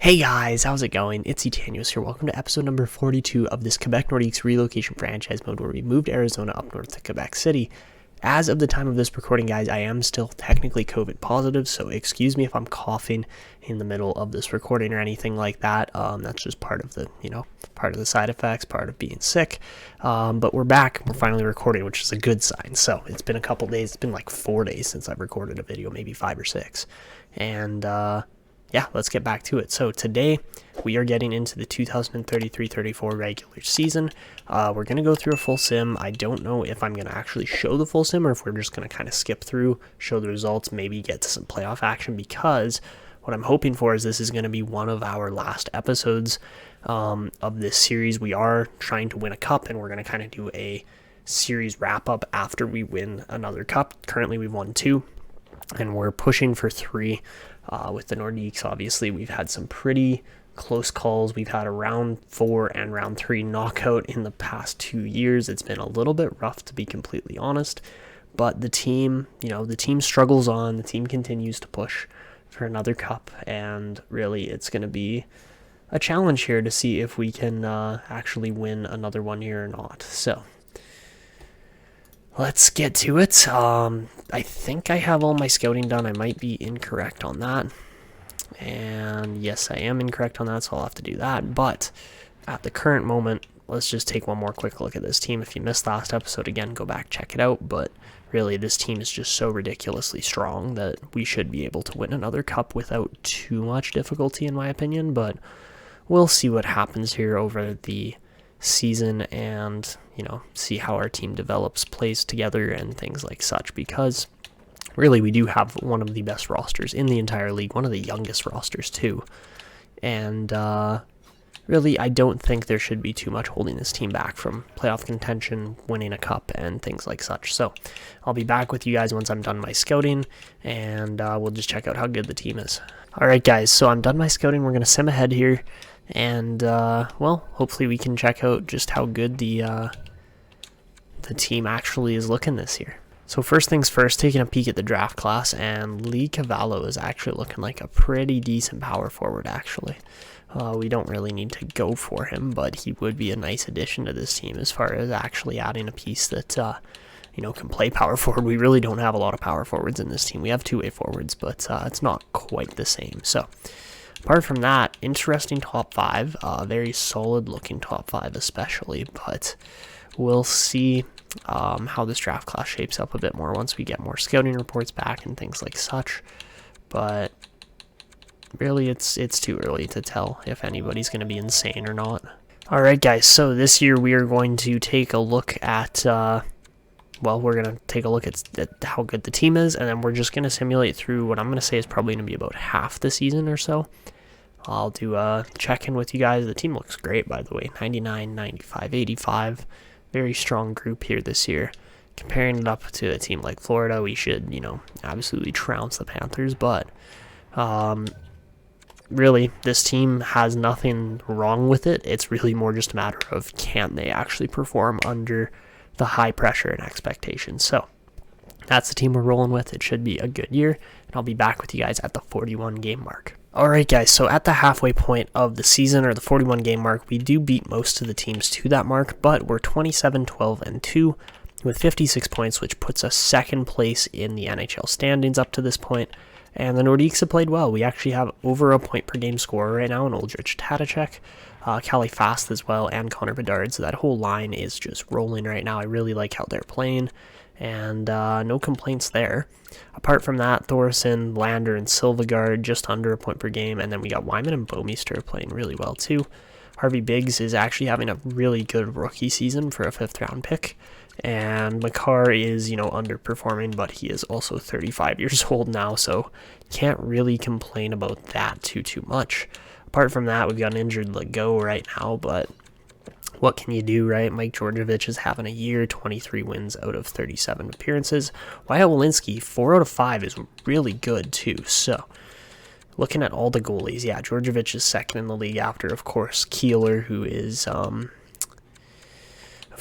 Hey guys, how's it going? It's Etanios here. Welcome to episode number 42 of this Quebec Nordiques relocation franchise mode where we moved Arizona up north to Quebec City. As of the time of this recording, guys, I am still technically COVID positive, so excuse me if I'm coughing in the middle of this recording or anything like that. That's just part of the, part of the side effects, part of being sick. But we're back. We're finally recording, which is a good sign. So it's been a couple days. It's been like 4 days since I've recorded a video, maybe 5 or 6. And, yeah, let's get back to it. So today we are getting into the 2033-34 regular season. We're going to go through a full sim. I don't know if I'm going to actually show the full sim or if we're just going to kind of skip through, show the results, maybe get to some playoff action, because what I'm hoping for is this is going to be one of our last episodes of this series. We are trying to win a cup, and we're going to kind of do a series wrap-up after we win another cup. Currently we've won 2, and we're pushing for 3. With the Nordiques, obviously, we've had some pretty close calls. We've had a round 4 and round 3 knockout in the past 2 years. It's been a little bit rough, to be completely honest, but the team, the team struggles on. The team continues to push for another cup, and really it's going to be a challenge here to see if we can actually win another one here or not. So let's get to it. I think I have all my scouting done. I might be incorrect on that. And yes, I am incorrect on that, so I'll have to do that. But at the current moment, let's just take one more quick look at this team. If you missed last episode, again, go back, check it out. But really, this team is just so ridiculously strong that we should be able to win another cup without too much difficulty, in my opinion. But we'll see what happens here over the season and see how our team develops, plays together, and things like such, because really we do have one of the best rosters in the entire league, one of the youngest rosters too, and really I don't think there should be too much holding this team back from playoff contention, winning a cup, and things like such. So I'll be back with you guys once I'm done my scouting, and we'll just check out how good the team is. Alright guys, so I'm done my scouting. We're going to sim ahead here. And, hopefully we can check out just how good the team actually is looking this year. So first things first, taking a peek at the draft class, and Lee Cavallo is actually looking like a pretty decent power forward, actually. We don't really need to go for him, but he would be a nice addition to this team as far as actually adding a piece that, can play power forward. We really don't have a lot of power forwards in this team. We have two-way forwards, but it's not quite the same. So apart from that, interesting top 5, very solid looking top 5 especially, but we'll see how this draft class shapes up a bit more once we get more scouting reports back and things like such. But really it's too early to tell if anybody's going to be insane or not. Alright guys, so this year we are going to take a look at we're going to take a look at how good the team is, and then we're just going to simulate through what I'm going to say is probably going to be about half the season or so. I'll do a check-in with you guys. The team looks great, by the way. 99, 95, 85. Very strong group here this year. Comparing it up to a team like Florida, we should, absolutely trounce the Panthers. But really, this team has nothing wrong with it. It's really more just a matter of can they actually perform under the high pressure and expectations. So that's the team we're rolling with. It should be a good year, and I'll be back with you guys at the 41 game mark. Alright guys, so at the halfway point of the season, or the 41 game mark, we do beat most of the teams to that mark, but we're 27, 12, and 2 with 56 points, which puts us second place in the NHL standings up to this point. And the Nordiques have played well. We actually have over a point per game scorer right now in Oldrich, Taticek, Callie Fast as well, and Connor Bedard. So that whole line is just rolling right now. I really like how they're playing, and no complaints there. Apart from that, Thoresen, Lander, and Silvegaard just under a point per game, and then we got Weiman and Bouwmeester playing really well too. Harvey Biggs is actually having a really good rookie season for a 5th round pick, and Makar is, underperforming, but he is also 35 years old now, so can't really complain about that too much. Apart from that, we've got an injured Legault right now, but what can you do, right? Mike Djordjevic is having a year, 23 wins out of 37 appearances. Wyatt Welinski, 4 out of 5 is really good too. So looking at all the goalies, yeah, Djordjevic is second in the league after, of course, Keeler, who is, of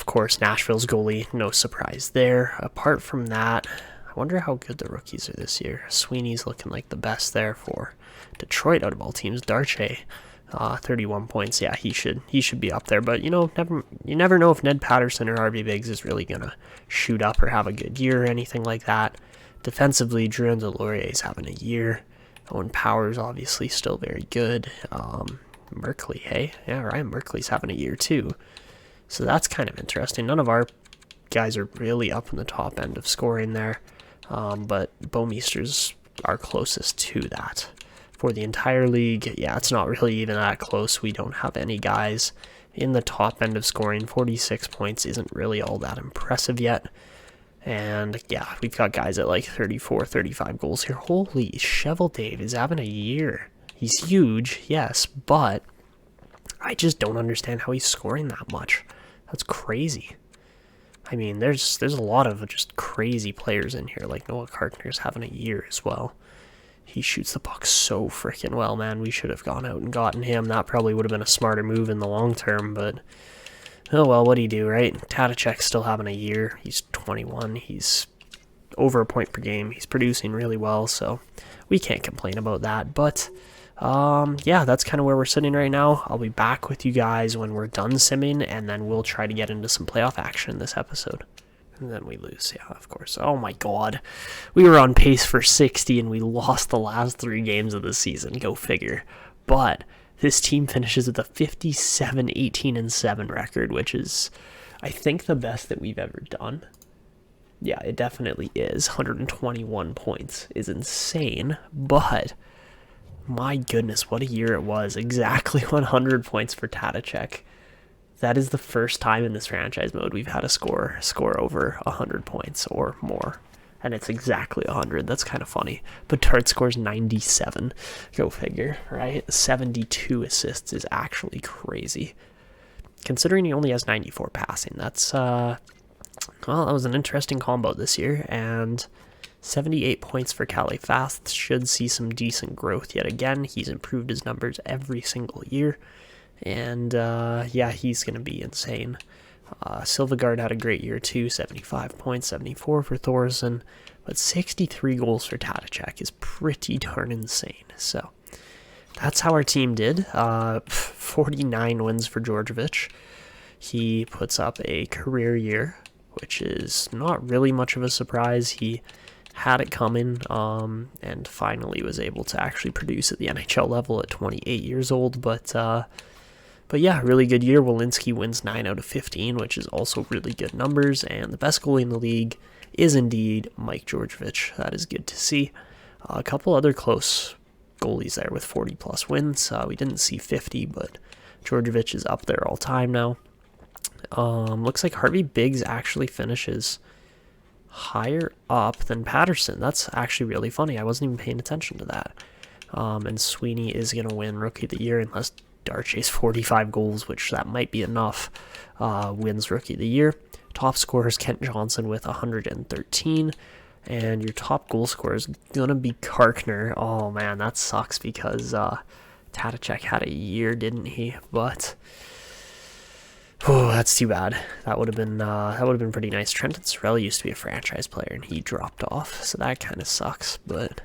course, Nashville's goalie. No surprise there. Apart from that, wonder how good the rookies are this year. Sweeney's looking like the best there for Detroit out of all teams. Darche, 31 points. Yeah, he should be up there. But you never know if Ned Patterson or RB Biggs is really gonna shoot up or have a good year or anything like that. Defensively, Drew Delorier's having a year. Owen Powers obviously still very good. Merkley, hey, yeah, Ryan Merkley's having a year too. So that's kind of interesting. None of our guys are really up in the top end of scoring there, but Bouwmeester's are closest to that. For the entire league, yeah, it's not really even that close. We don't have any guys in the top end of scoring. 46 points isn't really all that impressive yet. And yeah, we've got guys at like 34, 35 goals here. Holy, Shovel Dave is having a year. He's huge, yes, but I just don't understand how he's scoring that much. That's crazy. I mean, there's a lot of just crazy players in here. Like Noah Kartner's having a year as well. He shoots the puck so freaking well, man. We should have gone out and gotten him. That probably would have been a smarter move in the long term, but oh well, what do you do, right? Taticek's still having a year. He's 21. He's over a point per game. He's producing really well, so we can't complain about that. But yeah, that's kind of where we're sitting right now. I'll be back with you guys when we're done simming, and then we'll try to get into some playoff action in this episode. And then we lose, yeah, of course. Oh my god. We were on pace for 60, and we lost the last 3 games of the season. Go figure. But this team finishes with a 57-18-7 record, which is, I think, the best that we've ever done. Yeah, it definitely is. 121 points is insane, but my goodness, what a year it was. Exactly 100 points for Taticek. That is the first time in this franchise mode we've had a score over 100 points or more. And it's exactly 100. That's kind of funny. Bedard scores 97. Go figure, right? 72 assists is actually crazy. Considering he only has 94 passing, that's, well, that was an interesting combo this year. And 78 points for Kalle Fast should see some decent growth yet again. He's improved his numbers every single year. And, yeah, he's going to be insane. Silvegaard had a great year too, 75 points, 74 for Thoresen, but 63 goals for Taticek is pretty darn insane. So that's how our team did. 49 wins for Djordjevic. He puts up a career year, which is not really much of a surprise. He had it coming, and finally was able to actually produce at the NHL level at 28 years old, But yeah, really good year. Walensky wins 9 out of 15, which is also really good numbers. And the best goalie in the league is indeed Mike Djordjevic. That is good to see. A couple other close goalies there with 40-plus wins. We didn't see 50, but Djordjevic is up there all time now. Looks like Harvey Biggs actually finishes higher up than Patterson. That's actually really funny. I wasn't even paying attention to that. And Sweeney is going to win Rookie of the Year unless Darche's 45 goals, which that might be enough, wins Rookie of the Year. Top scorer is Kent Johnson with 113, and your top goal scorer is going to be Karkner. Oh man, that sucks because Taticek had a year, didn't he? But oh, that's too bad. That would have been pretty nice. Trenton Sorelli used to be a franchise player, and he dropped off, so that kind of sucks. But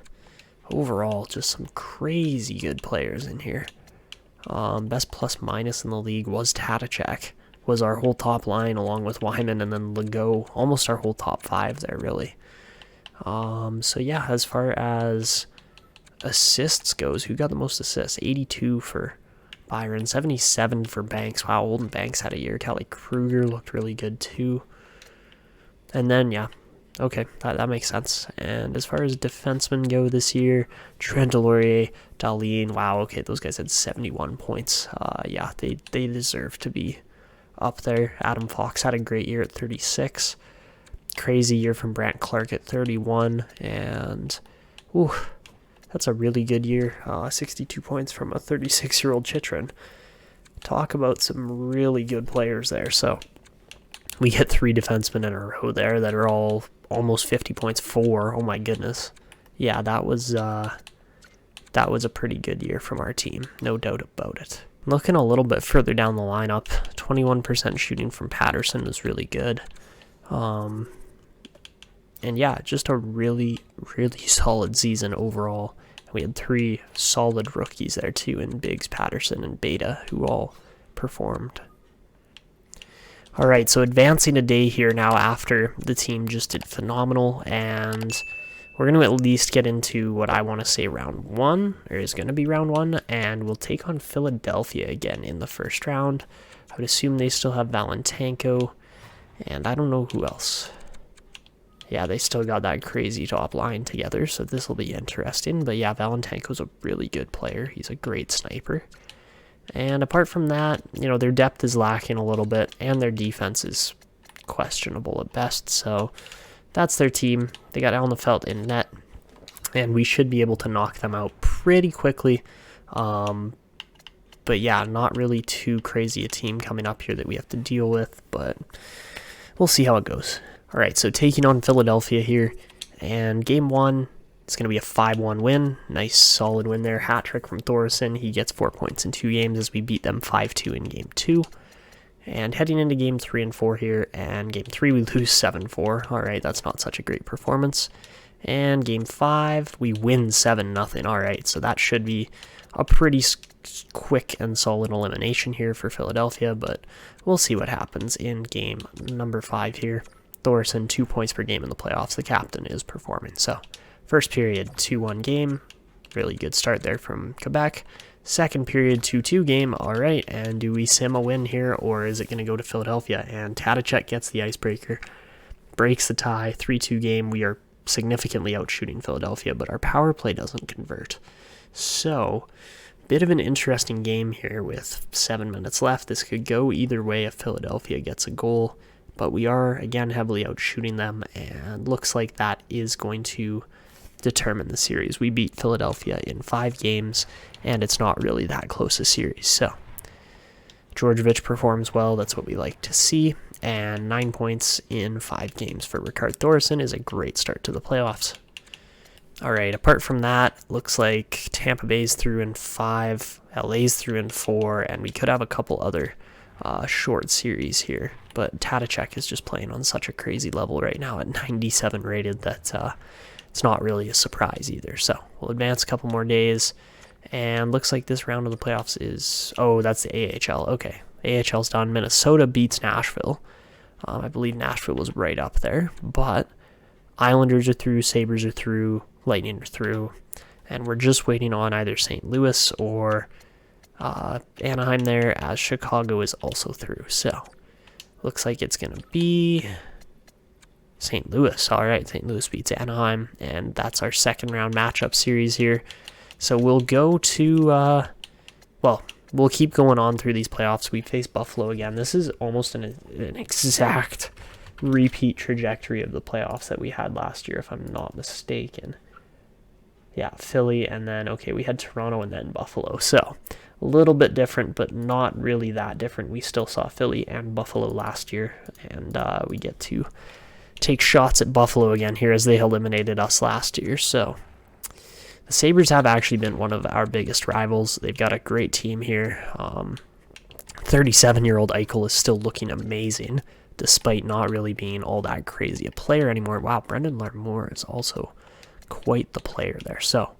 overall, just some crazy good players in here. Best plus minus in the league was Taticek, was our whole top line along with Weiman and then Legault, almost our whole top 5 there really. So yeah, as far as assists goes, who got the most assists? 82 for Byron, 77 for Bancks. Wow, Holden Bancks had a year. Kelly Kruger looked really good too. And then yeah, okay, that makes sense. And as far as defensemen go this year, Trent Delorier, Dahlin, wow, okay, those guys had 71 points. Yeah, they deserve to be up there. Adam Fox had a great year at 36. Crazy year from Brant Clark at 31. And, ooh, that's a really good year. 62 points from a 36-year-old Chychrun. Talk about some really good players there. So we get 3 defensemen in a row there that are all almost 50 points. 4. Oh my goodness. Yeah, that was a pretty good year from our team. No doubt about it. Looking a little bit further down the lineup, 21% shooting from Patterson was really good. And yeah, just a really, really solid season overall. We had 3 solid rookies there too, in Biggs, Patterson, and Beta, who all performed. All right, so advancing a day here now after the team just did phenomenal, and we're going to at least get into what I want to say round 1, or is going to be round 1, and we'll take on Philadelphia again in the first round. I would assume they still have Valentanko, and I don't know who else. Yeah, they still got that crazy top line together, so this will be interesting. But yeah, Valentanko's a really good player. He's a great sniper. And apart from that, their depth is lacking a little bit, and their defense is questionable at best. So that's their team. They got Alnefelt in net, and we should be able to knock them out pretty quickly. But yeah, not really too crazy a team coming up here that we have to deal with, but we'll see how it goes. All right, so taking on Philadelphia here, and game 1, it's going to be a 5-1 win. Nice, solid win there. Hat trick from Thoresen. He gets 4 points in 2 games as we beat them 5-2 in game 2. And heading into game 3 and 4 here, and game 3 we lose 7-4. All right, that's not such a great performance. And game 5, we win 7-0. All right, so that should be a pretty quick and solid elimination here for Philadelphia, but we'll see what happens in game number 5 here. Thoresen, 2 points per game in the playoffs. The captain is performing. So, first period, 2-1 game. Really good start there from Quebec. Second period, 2-2 game. All right, and do we sim a win here, or is it going to go to Philadelphia? And Taticek gets the icebreaker, breaks the tie, 3-2 game. We are significantly outshooting Philadelphia, but our power play doesn't convert. So, bit of an interesting game here with 7 minutes left. This could go either way if Philadelphia gets a goal. But we are, again, heavily outshooting them, and looks like that is going to determine the series. We beat Philadelphia in 5 games, and it's not really that close a series. So, Djordjevic performs well. That's what we like to see. And 9 points in 5 games for Rickard. Thoresen is a great start to the playoffs. All right, apart from that, looks like Tampa Bay's through in 5, LA's through in 4, and we could have a couple other short series here, but Taticek is just playing on such a crazy level right now at 97 rated that it's not really a surprise either. So we'll advance a couple more days, and looks like this round of the playoffs is, that's the AHL. Okay, AHL's done. Minnesota beats Nashville. I believe Nashville was right up there, but Islanders are through, Sabres are through, Lightning are through, and we're just waiting on either St. Louis or Anaheim there, as Chicago is also through. So, looks like it's going to be St. Louis. All right, St. Louis beats Anaheim, and that's our second round matchup series here. So, we'll go to, we'll keep going on through these playoffs. We face Buffalo again. This is almost an exact repeat trajectory of the playoffs that we had last year, if I'm not mistaken. Yeah, Philly, and then, we had Toronto and then Buffalo. So, a little bit different, but not really that different. We still saw Philly and Buffalo last year, and we get to take shots at Buffalo again here as they eliminated us last year. So, the Sabres have actually been one of our biggest rivals. They've got a great team here. 37-year-old Eichel is still looking amazing, despite not really being all that crazy a player anymore. Wow, Brendan Larmour is also quite the player there. So,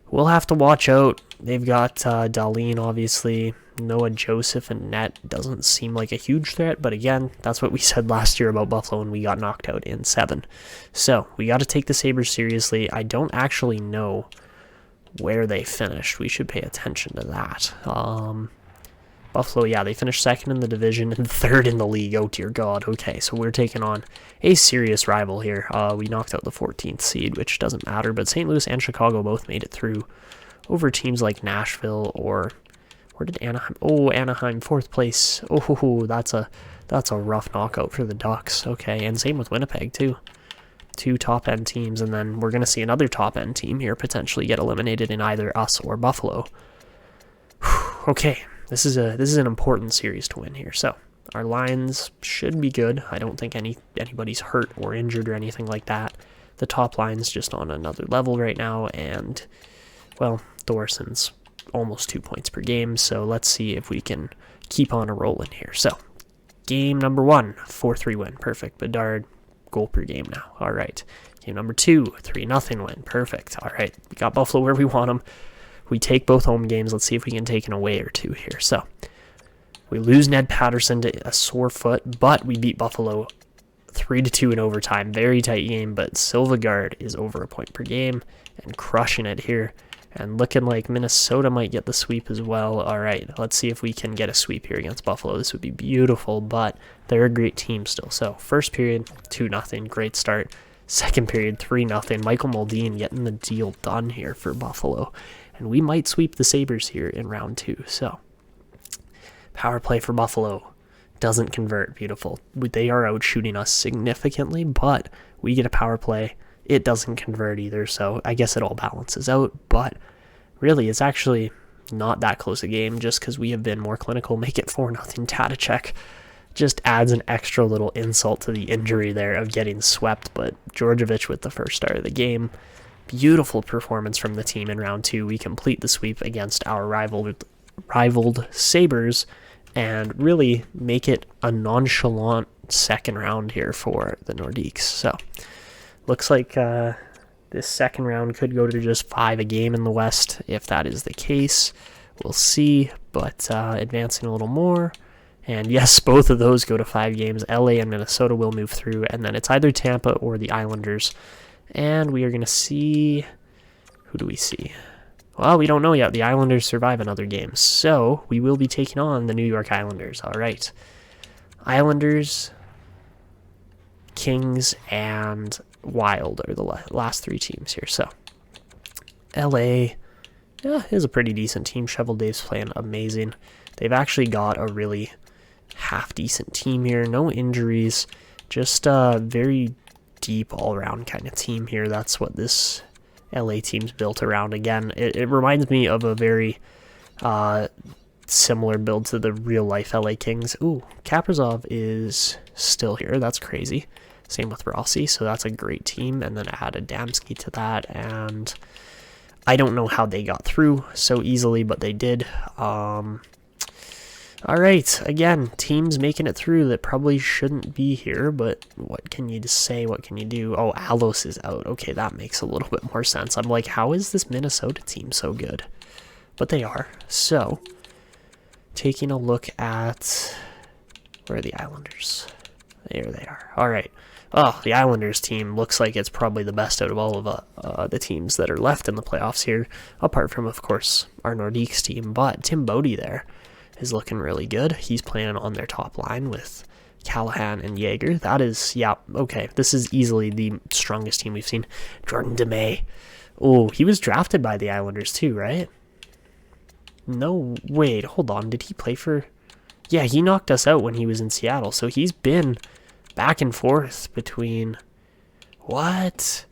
we'll have to watch out. They've got Dahlin, obviously. Noah Joseph and net doesn't seem like a huge threat, but again, that's what we said last year about Buffalo when we got knocked out in 7. So, we got to take the Sabres seriously. I don't actually know where they finished. We should pay attention to that. Buffalo, yeah, they finished 2nd in the division and 3rd in the league. Oh, dear God. Okay, so we're taking on a serious rival here. We knocked out the 14th seed, which doesn't matter, but St. Louis and Chicago both made it through over teams like Nashville or... Where did Anaheim... Oh, Anaheim, 4th place. Oh, that's a rough knockout for the Ducks. Okay, and same with Winnipeg, too. 2 top-end teams, and then we're going to see another top-end team here potentially get eliminated in either us or Buffalo. Okay. This is an important series to win here. So, our lines should be good. I don't think anybody's hurt or injured or anything like that. The top line's just on another level right now, and, Thoresen's almost 2 points per game, so let's see if we can keep on a rolling here. So, game number 1, 4-3 win. Perfect. Bedard, goal per game now. All right. Game number 2, 3-0 win. Perfect. All right. We got Buffalo where we want them. We take both home games. Let's see if we can take an away or two here. So we lose Ned Patterson to a sore foot, but we beat Buffalo 3-2 in overtime. Very tight game, but Silvegaard is over a point per game and crushing it here. And looking like Minnesota might get the sweep as well. All right, let's see if we can get a sweep here against Buffalo. This would be beautiful, but they're a great team still. So first period, 2-0, great start. Second period, 3-0. Michael Muldoon getting the deal done here for Buffalo. And we might sweep the Sabres here in round 2. So power play for Buffalo doesn't convert. Beautiful. They are out shooting us significantly, but we get a power play. It doesn't convert either, so I guess it all balances out, but really it's actually not that close a game just because we have been more clinical. Make it 4-0. Taticek just adds an extra little insult to the injury there of getting swept, but Djordjevic with the first start of the game. Beautiful performance from the team in round 2. We complete the sweep against our rivaled Sabres and really make it a nonchalant second round here for the Nordiques. So looks like this second round could go to just 5 a game in the West. If that is the case, we'll see. But advancing a little more. And yes, both of those go to 5 games. LA and Minnesota will move through. And then it's either Tampa or the Islanders. And we are going to see... Who do we see? Well, we don't know yet. The Islanders survive another game. So we will be taking on the New York Islanders. All right. Islanders, Kings, and Wild are the last 3 teams here. So LA is a pretty decent team. Shovel Dave's playing amazing. They've actually got a really half-decent team here. No injuries. Just a very deep all-around kind of team here. That's what this LA team's built around. Again, it reminds me of a very similar build to the real-life LA Kings. Ooh, Kaprizov is still here. That's crazy. Same with Rossi, so that's a great team. And then add Adamski to that, and I don't know how they got through so easily, but they did. All right, again, teams making it through that probably shouldn't be here, but what can you say? What can you do? Oh, Alos is out. Okay, that makes a little bit more sense. I'm like, how is this Minnesota team so good? But they are. So, taking a look at... Where are the Islanders? There they are. All right. Oh, the Islanders team looks like it's probably the best out of all of the teams that are left in the playoffs here, apart from, of course, our Nordiques team. But Tim Bodie there is looking really good. He's playing on their top line with Callahan and Jaeger. That is, yeah, okay. This is easily the strongest team we've seen. Jordan Demay. Oh, he was drafted by the Islanders too, right? No, wait, hold on. Did he play for... Yeah, he knocked us out when he was in Seattle, so he's been back and forth between... What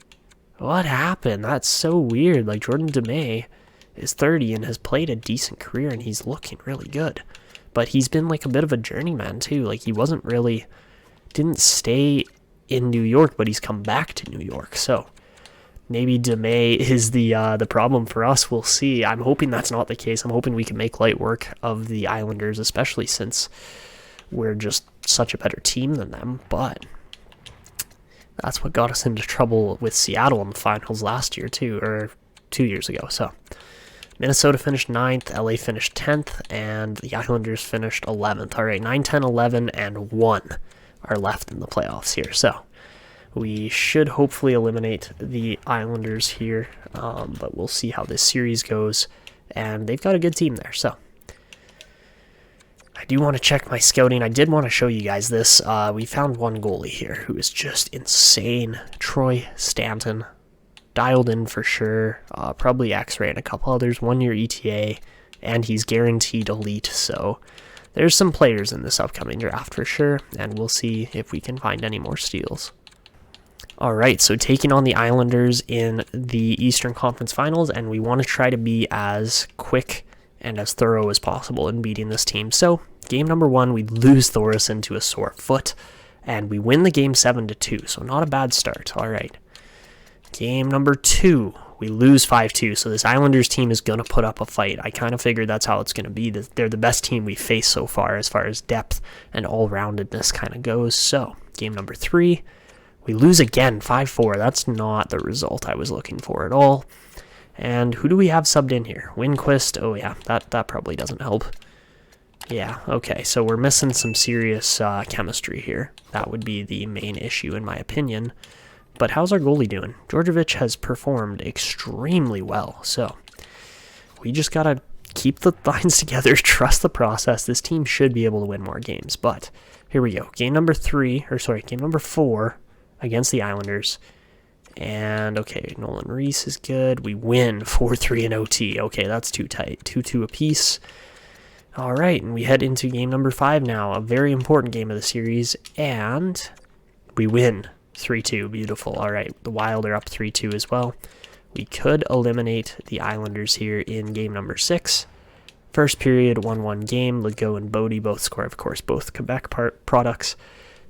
happened? That's so weird. Like, Jordan Demay is 30 and has played a decent career, and he's looking really good. But he's been like a bit of a journeyman too. Like, he didn't stay in New York, but he's come back to New York. So maybe Demay is the problem for us. We'll see. I'm hoping that's not the case. I'm hoping we can make light work of the Islanders, especially since we're just such a better team than them. But that's what got us into trouble with Seattle in the finals last year too, or 2 years ago. So Minnesota finished 9th, LA finished 10th, and the Islanders finished 11th. All right, 9, 10, 11, and 1 are left in the playoffs here. So we should hopefully eliminate the Islanders here, but we'll see how this series goes. And they've got a good team there, so I do want to check my scouting. I did want to show you guys this. We found one goalie here who is just insane. Troy Stanton. Dialed in for sure. Probably X-Ray and a couple others. 1-year ETA, and he's guaranteed elite. So there's some players in this upcoming draft for sure, and we'll see if we can find any more steals. All right, so taking on the Islanders in the Eastern Conference Finals, and we want to try to be as quick and as thorough as possible in beating this team. So game number 1, we lose Thoresen to a sore foot, and we win the game 7-2, so not a bad start. All right. Game number 2, we lose 5-2, so this Islanders team is going to put up a fight. I kind of figured that's how it's going to be. They're the best team we've faced so far as depth and all-roundedness kind of goes. So game number 3, We lose again, 5-4. That's not the result I was looking for at all. And who do we have subbed in here? Winquist. Oh, yeah, that probably doesn't help. Yeah, okay, so we're missing some serious chemistry here. That would be the main issue, in my opinion. But how's our goalie doing? Djordjevic has performed extremely well, so we just got to keep the lines together, trust the process. This team should be able to win more games, but here we go. Game number 4 against the Islanders. And, okay, Nolan Reese is good. We win 4-3 in OT. Okay, that's too tight. 2-2 apiece. All right, and we head into game number 5 now, a very important game of the series, and we win 3-2. Beautiful. All right, the Wild are up 3-2 as well. We could eliminate the Islanders here in game number 6. First period, 1-1 game. Legault and Bodie both score, of course, both Quebec products.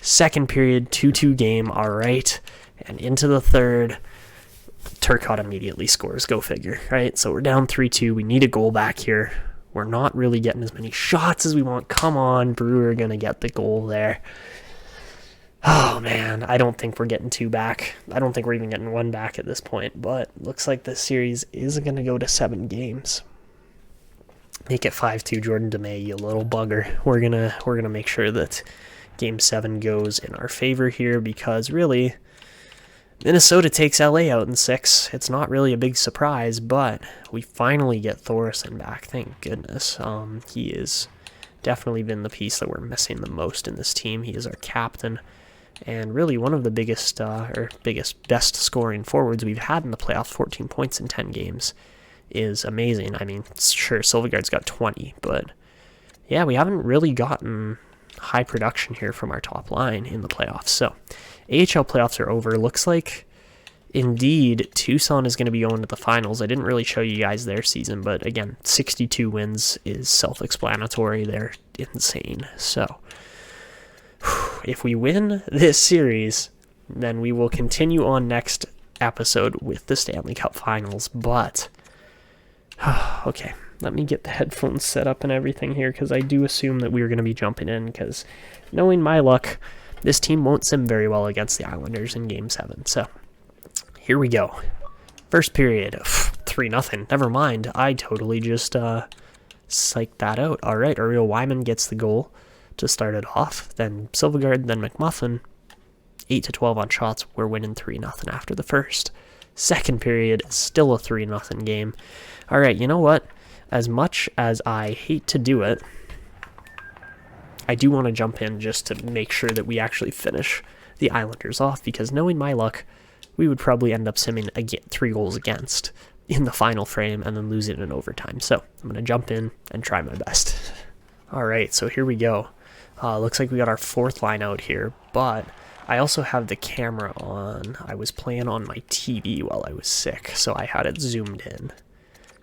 Second period, 2-2 game. All right, and into the third, Turcotte immediately scores. Go figure, right? So we're down 3-2. We need a goal back here. We're not really getting as many shots as we want. Come on, Brewer going to get the goal there. Oh, man, I don't think we're getting 2 back. I don't think we're even getting 1 back at this point, but looks like this series is going to go to 7 games. Make it 5-2, Jordan Demay, you little bugger. We're gonna make sure that Game 7 goes in our favor here because, really, Minnesota takes LA out in 6. It's not really a big surprise, but we finally get Thoresen back. Thank goodness. He has definitely been the piece that we're missing the most in this team. He is our captain, and really one of the best scoring forwards we've had in the playoffs. 14 points in 10 games is amazing. I mean, sure, Silvergard's got 20, but yeah, we haven't really gotten high production here from our top line in the playoffs. So AHL playoffs are over. Looks like indeed Tucson is going to be going to the finals. I didn't really show you guys their season, but again, 62 wins is self-explanatory. They're insane. So if we win this series, then we will continue on next episode with the Stanley Cup Finals. But okay, let me get the headphones set up and everything here, because I do assume that we're going to be jumping in, because knowing my luck, this team won't sim very well against the Islanders in Game 7. So here we go. First period, 3-0. Never mind, I totally just psyched that out. All right, Uriel Weiman gets the goal to start it off. Then Silvergard, then McMuffin. 8-12 on shots. We're winning 3-0 after the first. Second period, still a 3-0 game. All right, you know what? As much as I hate to do it, I do want to jump in just to make sure that we actually finish the Islanders off, because knowing my luck, we would probably end up simming 3 goals against in the final frame and then lose it in overtime. So I'm going to jump in and try my best. All right, so here we go. Looks like we got our 4th line out here, but I also have the camera on. I was playing on my TV while I was sick, so I had it zoomed in.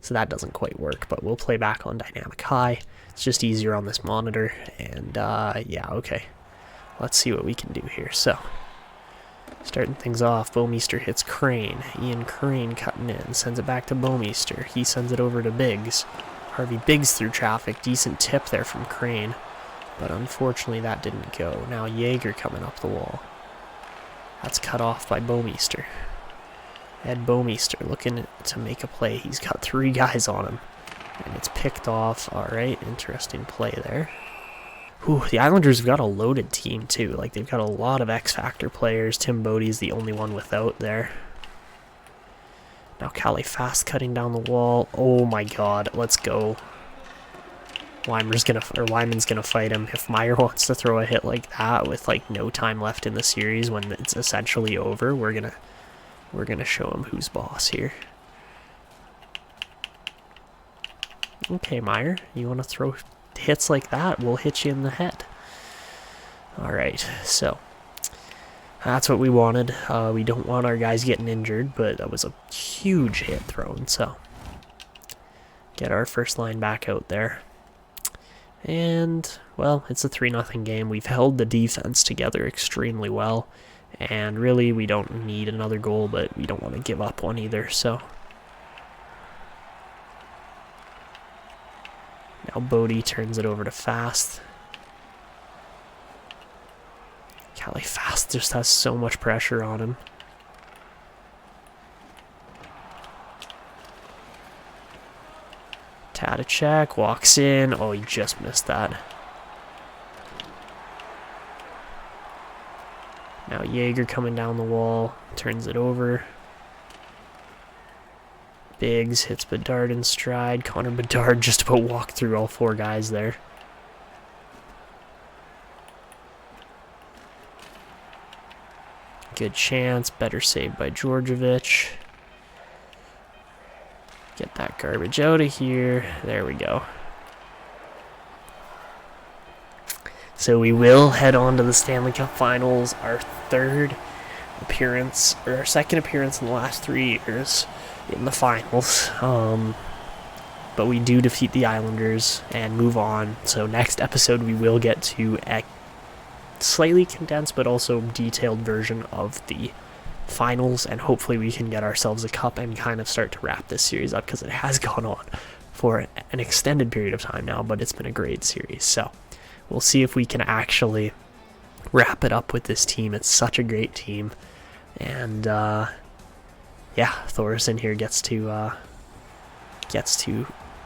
So that doesn't quite work, but we'll play back on dynamic high. It's just easier on this monitor, and yeah, okay. Let's see what we can do here. So, starting things off, Bouwmeester hits Crane. Ian Crane cutting in, sends it back to Bouwmeester. He sends it over to Biggs. Harvey Biggs through traffic. Decent tip there from Crane, but unfortunately that didn't go. Now Jaeger coming up the wall. That's cut off by Bouwmeester. Ed Bouwmeester looking to make a play. He's got 3 guys on him, and it's picked off. All right, interesting play there. Ooh, the Islanders have got a loaded team too. Like, they've got a lot of X-Factor players. Tim Bodie's the only one without there. Now Callie fast cutting down the wall. Oh my God, let's go. Weiman's gonna fight him. If Meyer wants to throw a hit like that with like no time left in the series when it's essentially over, we're gonna show him who's boss here. Okay, Meyer, you want to throw hits like that? We'll hit you in the head. All right, so that's what we wanted. We don't want our guys getting injured, but that was a huge hit thrown. So get our first line back out there. And, well, it's a 3-0 game. We've held the defense together extremely well. And really, we don't need another goal, but we don't want to give up one either, so. Now Bodie turns it over to Fast. Callie Fast just has so much pressure on him. Taticek walks in. Oh, he just missed that. Now Jaeger coming down the wall, turns it over. Biggs hits Bedard in stride. Connor Bedard just about walked through all 4 guys there. Good chance. Better save by Djordjevic. Get that garbage out of here. There we go. So we will head on to the Stanley Cup Finals, our second appearance in the last 3 years in the finals. But we do defeat the Islanders and move on. So next episode we will get to a slightly condensed but also detailed version of the finals, and hopefully we can get ourselves a cup and kind of start to wrap this series up, because it has gone on for an extended period of time now, but it's been a great series. So we'll see if we can actually wrap it up with this team. It's such a great team. And yeah, Thoresen here gets to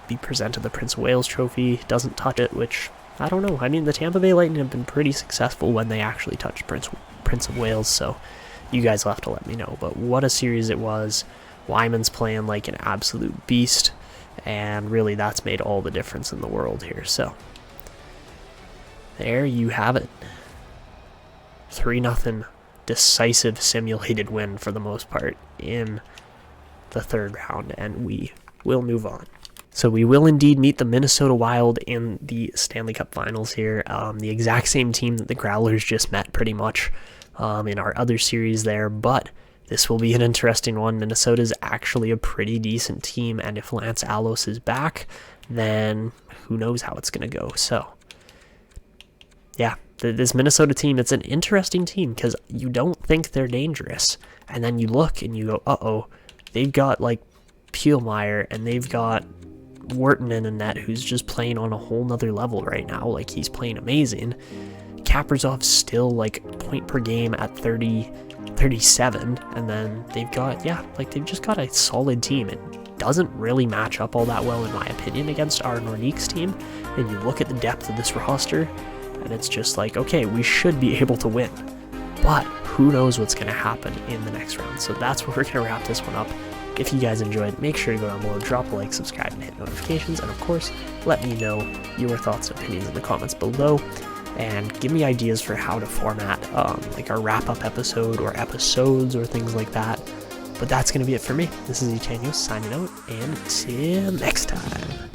be presented the Prince of Wales trophy. Doesn't touch it, which I don't know. I mean, the Tampa Bay Lightning have been pretty successful when they actually touched Prince of Wales, so you guys will have to let me know. But what a series it was. Weiman's playing like an absolute beast, and really that's made all the difference in the world here. So there you have it. 3-0 decisive simulated win for the most part in the 3rd round, and we will move on. So we will indeed meet the Minnesota Wild in the Stanley Cup Finals here. The exact same team that the Growlers just met pretty much in our other series there, but this will be an interesting one. Minnesota's actually a pretty decent team, and if Lance Allos is back, then who knows how it's going to go. So yeah, this Minnesota team, it's an interesting team because you don't think they're dangerous, and then you look and you go, uh-oh, they've got like Pielmeyer, and they've got Wharton in a net, who's just playing on a whole nother level right now. Like, he's playing amazing. Kaprizov's still like point per game at 37, and then they've got, yeah, like they've just got a solid team. It doesn't really match up all that well, in my opinion, against our Nordiques team. And you look at the depth of this roster, and it's just like, okay, we should be able to win, but who knows what's going to happen in the next round. So that's where we're going to wrap this one up. If you guys enjoyed, make sure to go down below, drop a like, subscribe, and hit notifications. And of course, let me know your thoughts and opinions in the comments below, and give me ideas for how to format like our wrap-up episode or episodes or things like that. But that's going to be it for me. This is Eugenio signing out, and until next time.